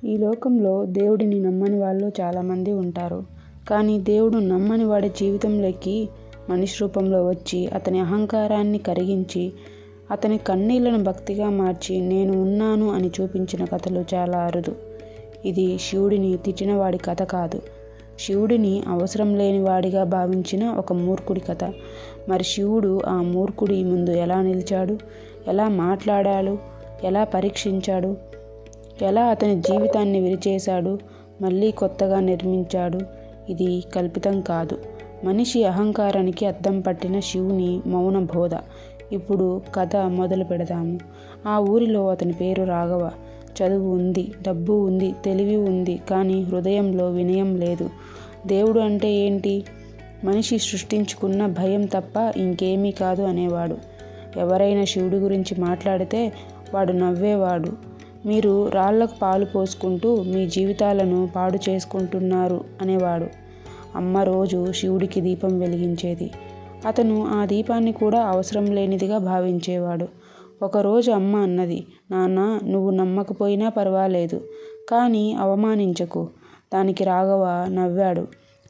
ఈ లోకంలో దేవుడిని నమ్మని వాళ్ళు చాలామంది ఉంటారు. కానీ దేవుడు నమ్మని వాడి జీవితంలోకి మనిషి రూపంలో వచ్చి అతని అహంకారాన్ని కరిగించి అతని కన్నీళ్లను భక్తిగా మార్చి నేను ఉన్నాను అని చూపించిన కథలు చాలా అరుదు. ఇది శివుడిని తిట్టినవాడి కథ కాదు, శివుడిని అవసరం లేని వాడిగా భావించిన ఒక మూర్ఖుడి కథ. మరి శివుడు ఆ మూర్ఖుడి ముందు ఎలా నిలిచాడు, ఎలా మాట్లాడాడు, ఎలా పరీక్షించాడు, ఎలా అతని జీవితాన్ని విరిచేశాడు, మళ్ళీ కొత్తగా నిర్మించాడు. ఇది కల్పితం కాదు, మనిషి అహంకారానికి అద్దం పట్టిన శివుని మౌన బోధ. ఇప్పుడు కథ మొదలు పెడదాము. ఆ ఊరిలో అతని పేరు రాఘవ. చదువు ఉంది, డబ్బు ఉంది, తెలివి ఉంది, కానీ హృదయంలో వినయం లేదు. దేవుడు అంటే ఏంటి? మనిషి సృష్టించుకున్న భయం తప్ప ఇంకేమీ కాదు అనేవాడు. ఎవరైనా శివుడి గురించి మాట్లాడితే వాడు నవ్వేవాడు. మీరు రాళ్లకు పాలు పోసుకుంటూ మీ జీవితాలను పాడు చేసుకుంటున్నారు అనేవాడు. అమ్మ రోజు శివుడికి దీపం వెలిగించేది. అతను ఆ దీపాన్ని కూడా అవసరం లేనిదిగా భావించేవాడు. ఒకరోజు అమ్మ అన్నది, నాన్న, నువ్వు నమ్మకపోయినా పర్వాలేదు, కానీ అవమానించకు. దానికి రాఘవ నవ్వాడు.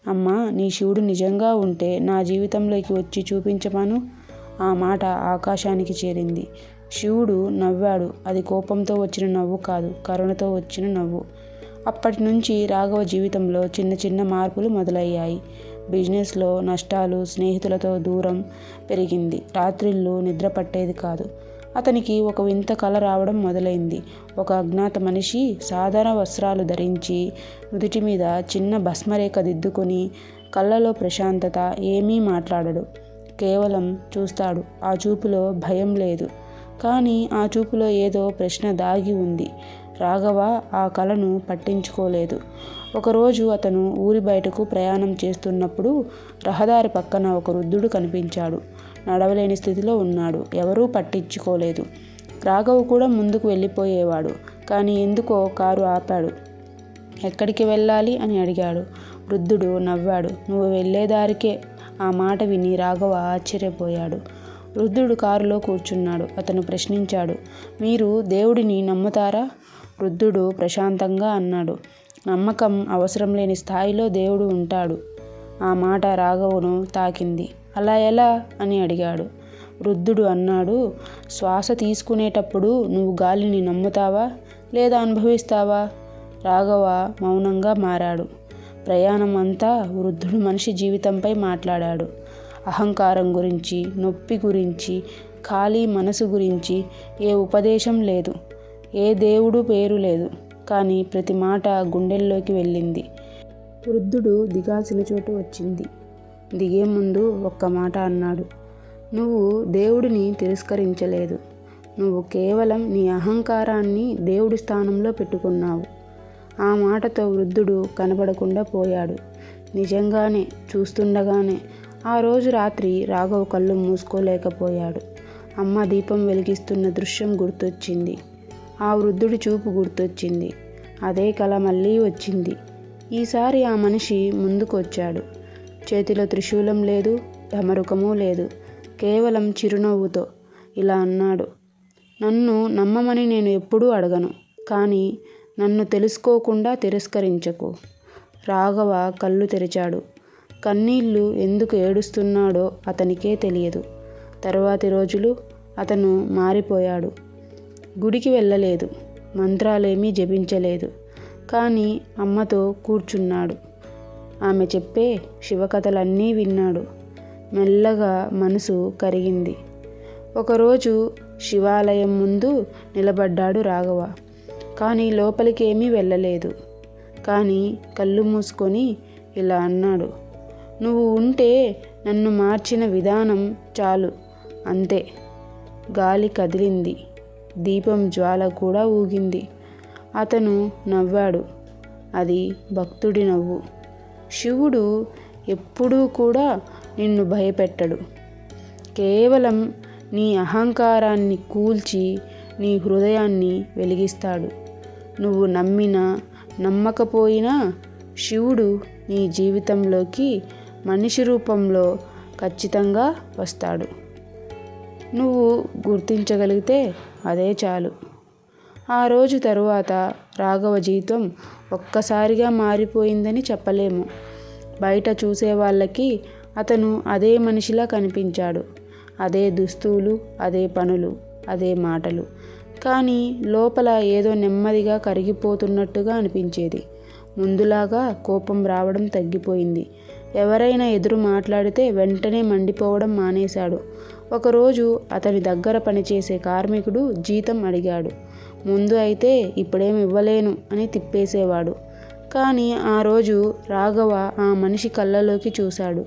అమ్మ, నీ శివుడు నిజంగా ఉంటే నా జీవితంలోకి వచ్చి చూపించమను. ఆ మాట ఆకాశానికి చేరింది. శివుడు నవ్వాడు. అది కోపంతో వచ్చిన నవ్వు కాదు, కరుణతో వచ్చిన నవ్వు. అప్పటి నుంచి రాఘవ జీవితంలో చిన్న చిన్న మార్పులు మొదలయ్యాయి. బిజినెస్లో నష్టాలు, స్నేహితులతో దూరం పెరిగింది. రాత్రిళ్ళు నిద్ర పట్టేది కాదు. అతనికి ఒక వింత కల రావడం మొదలైంది. ఒక అజ్ఞాత మనిషి సాధారణ వస్త్రాలు ధరించి, నుదిటి మీద చిన్న భస్మరేఖ దిద్దుకొని, కళ్ళలో ప్రశాంతత, ఏమీ మాట్లాడడు, కేవలం చూస్తాడు. ఆ చూపులో భయం లేదు, కానీ ఆ చూపులో ఏదో ప్రశ్న దాగి ఉంది. రాఘవ ఆ కలను పట్టించుకోలేదు. ఒకరోజు అతను ఊరి బయటకు ప్రయాణం చేస్తున్నప్పుడు రహదారి పక్కన ఒక వృద్ధుడు కనిపించాడు. నడవలేని స్థితిలో ఉన్నాడు. ఎవరూ పట్టించుకోలేదు. రాఘవ కూడా ముందుకు వెళ్ళిపోయేవాడు. కానీ ఎందుకో కారు ఆపాడు. ఎక్కడికి వెళ్ళాలి అని అడిగాడు. వృద్ధుడు నవ్వాడు. నువ్వు వెళ్ళేదారికే. ఆ మాట విని రాఘవ ఆశ్చర్యపోయాడు. వృద్ధుడు కారులో కూర్చున్నాడు. అతను ప్రశ్నించాడు, మీరు దేవుడిని నమ్ముతారా? వృద్ధుడు ప్రశాంతంగా అన్నాడు, నమ్మకం అవసరం లేని స్థాయిలో దేవుడు ఉంటాడు. ఆ మాట రాఘవను తాకింది. అలా ఎలా అని అడిగాడు. వృద్ధుడు అన్నాడు, శ్వాస తీసుకునేటప్పుడు నువ్వు గాలిని నమ్ముతావా లేదా అనుభవిస్తావా? రాఘవ మౌనంగా మారాడు. ప్రయాణం అంతా వృద్ధుడు మనిషి జీవితంపై మాట్లాడాడు. అహంకారం గురించి, నొప్పి గురించి, ఖాళీ మనసు గురించి. ఏ ఉపదేశం లేదు, ఏ దేవుడు పేరు లేదు, కానీ ప్రతి మాట గుండెల్లోకి వెళ్ళింది. వృద్ధుడు దిగాల్సిన చోటు వచ్చింది. దిగే ముందు ఒక్క మాట అన్నాడు, నువ్వు దేవుడిని తిరస్కరించలేదు, నువ్వు కేవలం నీ అహంకారాన్ని దేవుడి స్థానంలో పెట్టుకున్నావు. ఆ మాటతో వృద్ధుడు కనబడకుండా పోయాడు. నిజంగానే చూస్తుండగానే ఆ రోజు రాత్రి రాఘవ కళ్ళు మూసుకోలేకపోయాడు. అమ్మ దీపం వెలిగిస్తున్న దృశ్యం గుర్తొచ్చింది. ఆ వృద్ధుడి చూపు గుర్తొచ్చింది. అదే కల మళ్ళీ వచ్చింది. ఈసారి ఆ మనిషి ముందుకు వచ్చాడు. చేతిలో త్రిశూలం లేదు, ఢమరుకమూ లేదు, కేవలం చిరునవ్వుతో ఇలా అన్నాడు, నన్ను నమ్మమని నేను ఎప్పుడూ అడగను, కానీ నన్ను తెలుసుకోకుండా తిరస్కరించకు. రాఘవ కళ్ళు తెరిచాడు. కన్నీళ్లు ఎందుకు ఏడుస్తున్నాడో అతనికే తెలియదు. తరువాతి రోజులు అతను మారిపోయాడు. గుడికి వెళ్ళలేదు, మంత్రాలేమీ జపించలేదు, కానీ అమ్మతో కూర్చున్నాడు. ఆమె చెప్పే శివకథలన్నీ విన్నాడు. మెల్లగా మనసు కరిగింది. ఒకరోజు శివాలయం ముందు నిలబడ్డాడు రాఘవ. కానీ లోపలికి ఏమీ వెళ్ళలేదు. కానీ కళ్ళు మూసుకొని ఇలా అన్నాడు, నువ్వు ఉంటే నన్ను మార్చిన విధానం చాలు, అంతే. గాలి కదిలింది. దీపం జ్వాల కూడా ఊగింది. అతను నవ్వాడు. అది భక్తుడి నవ్వు. శివుడు ఎప్పుడూ కూడా నిన్ను భయపెట్టడు. కేవలం నీ అహంకారాన్ని కూల్చి నీ హృదయాన్ని వెలిగిస్తాడు. నువ్వు నమ్మినా నమ్మకపోయినా శివుడు నీ జీవితంలోకి మనిషి రూపంలో ఖచ్చితంగా వస్తాడు. నువ్వు గుర్తించగలిగితే అదే చాలు. ఆ రోజు తరువాత రాఘవ జీవితం ఒక్కసారిగా మారిపోయిందని చెప్పలేము. బయట చూసే వాళ్ళకి అతను అదే మనిషిలా కనిపించాడు. అదే దుస్తులు, అదే పనులు, అదే మాటలు. కానీ లోపల ఏదో నెమ్మదిగా కరిగిపోతున్నట్టుగా అనిపించేది. ముందులాగా కోపం రావడం తగ్గిపోయింది. ఎవరైనా ఎదురు మాట్లాడితే వెంటనే మండిపోవడం మానేశాడు. ఒకరోజు అతని దగ్గర పనిచేసే కార్మికుడు జీతం అడిగాడు. ముందు అయితే ఇప్పుడేం ఇవ్వలేను అని తిప్పేసేవాడు. కానీ ఆ రోజు రాఘవ ఆ మనిషి కళ్ళలోకి చూశాడు.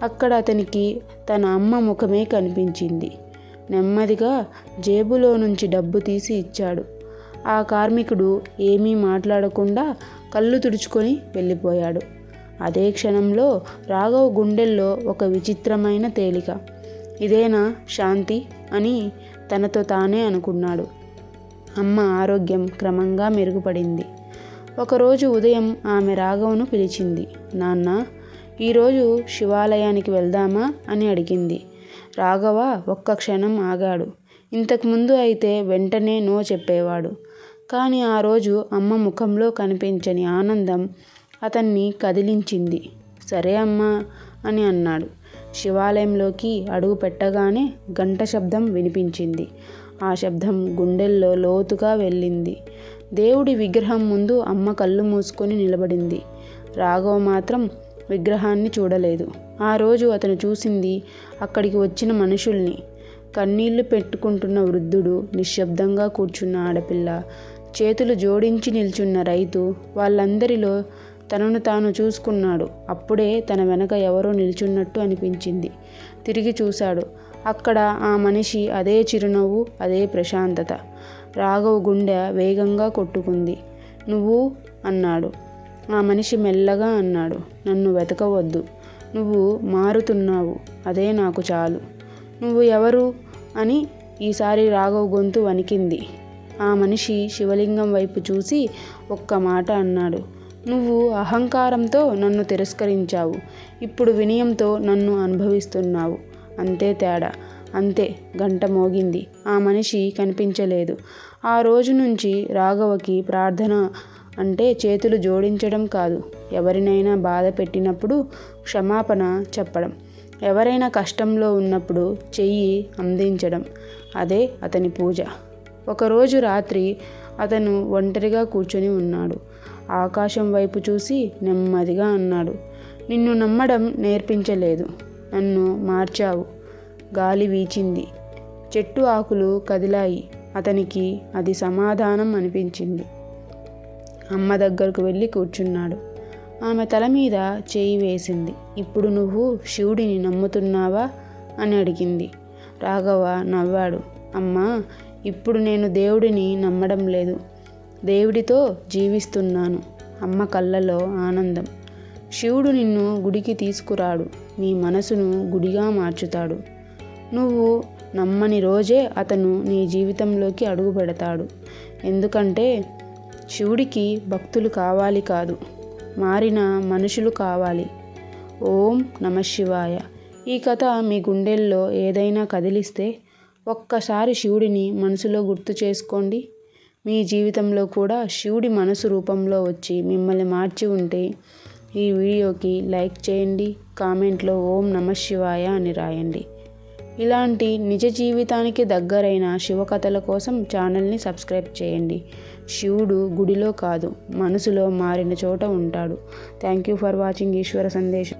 అక్కడ అతనికి తన అమ్మ ముఖమే కనిపించింది. నెమ్మదిగా జేబులో నుంచి డబ్బు తీసి ఇచ్చాడు. ఆ కార్మికుడు ఏమీ మాట్లాడకుండా కళ్ళు తుడుచుకొని వెళ్ళిపోయాడు. అదే క్షణంలో రాఘవ గుండెల్లో ఒక విచిత్రమైన తేలిక. ఇదేనా శాంతి అని తనతో తానే అనుకున్నాడు. అమ్మ ఆరోగ్యం క్రమంగా మెరుగుపడింది. ఒకరోజు ఉదయం ఆమె రాఘవను పిలిచింది. నాన్న, ఈరోజు శివాలయానికి వెళ్దామా అని అడిగింది. రాఘవ ఒక్క క్షణం ఆగాడు. ఇంతకుముందు అయితే వెంటనే నో చెప్పేవాడు. కానీ ఆ రోజు అమ్మ ముఖంలో కనిపించని ఆనందం అతన్ని కదిలించింది. సరే అమ్మా అని అన్నాడు. శివాలయంలోకి అడుగు పెట్టగానే గంట శబ్దం వినిపించింది. ఆ శబ్దం గుండెల్లో లోతుగా వెళ్ళింది. దేవుడి విగ్రహం ముందు అమ్మ కళ్ళు మూసుకొని నిలబడింది. రాఘవ మాత్రం విగ్రహాన్ని చూడలేదు. ఆ రోజు అతను చూసింది అక్కడికి వచ్చిన మనుషుల్ని. కన్నీళ్లు పెట్టుకుంటున్న వృద్ధుడు, నిశ్శబ్దంగా కూర్చున్న ఆడపిల్ల, చేతులు జోడించి నిల్చున్న రైతు, వాళ్ళందరిలో తనను తాను చూసుకున్నాడు. అప్పుడే తన వెనక ఎవరో నిల్చున్నట్టు అనిపించింది. తిరిగి చూశాడు. అక్కడ ఆ మనిషి, అదే చిరునవ్వు, అదే ప్రశాంతత. రాఘవ్ గుండె వేగంగా కొట్టుకుంది. నువ్వు అన్నాడు. ఆ మనిషి మెల్లగా అన్నాడు. నన్ను వెతకవద్దు. నువ్వు మారుతున్నావు. అదే నాకు చాలు. నువ్వు ఎవరు అని ఈసారి రాఘవ్ గొంతు వణికింది. ఆ మనిషి శివలింగం వైపు చూసి ఒక్క మాట అన్నాడు. నువ్వు అహంకారంతో నన్ను తిరస్కరించావు. ఇప్పుడు వినయంతో నన్ను అనుభవిస్తున్నావు. అంతే తేడా. అంతే. గంట మోగింది. ఆ మనిషి కనిపించలేదు. ఆ రోజు నుంచి రాఘవకి ప్రార్థన అంటే చేతులు జోడించడం కాదు, ఎవరినైనా బాధ పెట్టినప్పుడు క్షమాపణ చెప్పడం, ఎవరైనా కష్టంలో ఉన్నప్పుడు చెయ్యి అందించడం, అదే అతని పూజ. ఒకరోజు రాత్రి అతను ఒంటరిగా కూర్చొని ఉన్నాడు. ఆకాశం వైపు చూసి నెమ్మదిగా అన్నాడు. నిన్ను నమ్మడం నేర్పించలేదు, నన్ను మార్చావు. గాలి వీచింది. చెట్టు ఆకులు కదిలాయి. అతనికి అది సమాధానం అనిపించింది. అమ్మ దగ్గరకు వెళ్ళి కూర్చున్నాడు. ఆమె తల మీద చేయి వేసింది. ఇప్పుడు నువ్వు శివుడిని నమ్ముతున్నావా అని అడిగింది. రాఘవ నవ్వాడు. అమ్మా, ఇప్పుడు నేను దేవుడిని నమ్మడం లేదు, దేవుడితో జీవిస్తున్నాను. అమ్మ కళ్ళలో ఆనందం. శివుడు నిన్ను గుడికి తీసుకురాడు, నీ మనసును గుడిగా మార్చుతాడు. నువ్వు నమ్మని రోజే అతను నీ జీవితంలోకి అడుగు పెడతాడు. ఎందుకంటే శివుడికి భక్తులు కావాలి కాదు, మారిన మనుషులు కావాలి. ఓం నమఃశివాయ. ఈ కథ మీ గుండెల్లో ఏదైనా కదిలిస్తే ఒక్కసారి శివుడిని మనసులో గుర్తు చేసుకోండి. మీ జీవితంలో కూడా శివుడి మనసు రూపంలో వచ్చి మిమ్మల్ని మార్చి ఉంటే ఈ వీడియోకి లైక్ చేయండి, కామెంట్లో ఓం నమఃశివాయ అని రాయండి. ఇలాంటి నిజ జీవితానికి దగ్గరైన శివకథల కోసం ఛానల్ని సబ్స్క్రైబ్ చేయండి. శివుడు గుడిలో కాదు, మనసులో మారిన చోట ఉంటాడు. థ్యాంక్ యూ ఫర్ వాచింగ్ ఈశ్వర సందేశం.